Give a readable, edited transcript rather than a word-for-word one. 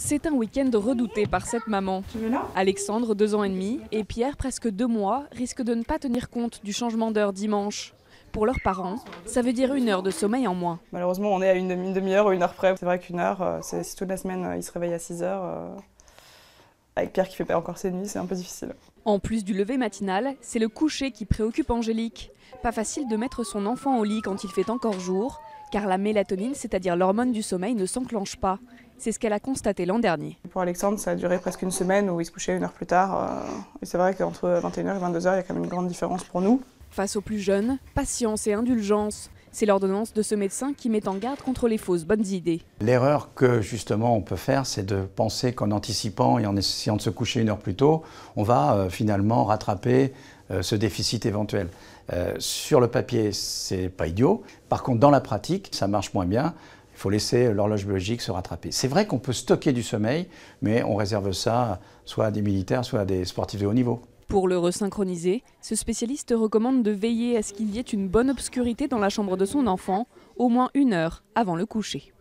C'est un week-end redouté par cette maman. Alexandre, 2 ans et demi, et Pierre, presque 2 mois, risquent de ne pas tenir compte du changement d'heure dimanche. Pour leurs parents, ça veut dire 1 heure de sommeil en moins. Malheureusement, on est à une demi-heure ou 1 heure près. C'est vrai qu'1 heure, si toute la semaine il se réveille à 6 heures, avec Pierre qui fait pas encore ses nuits, c'est un peu difficile. En plus du lever matinal, c'est le coucher qui préoccupe Angélique. Pas facile de mettre son enfant au lit quand il fait encore jour, car la mélatonine, c'est-à-dire l'hormone du sommeil, ne s'enclenche pas. C'est ce qu'elle a constaté l'an dernier. Pour Alexandre, ça a duré presque 1 semaine où il se couchait 1 heure plus tard. Et c'est vrai qu'entre 21h et 22h, il y a quand même une grande différence pour nous. Face aux plus jeunes, patience et indulgence. C'est l'ordonnance de ce médecin qui met en garde contre les fausses bonnes idées. L'erreur que justement on peut faire, c'est de penser qu'en anticipant et en essayant de se coucher 1 heure plus tôt, on va finalement rattraper ce déficit éventuel. Sur le papier, c'est pas idiot. Par contre, dans la pratique, ça marche moins bien. Il faut laisser l'horloge biologique se rattraper. C'est vrai qu'on peut stocker du sommeil, mais on réserve ça soit à des militaires, soit à des sportifs de haut niveau. Pour le resynchroniser, ce spécialiste recommande de veiller à ce qu'il y ait une bonne obscurité dans la chambre de son enfant, au moins 1 heure avant le coucher.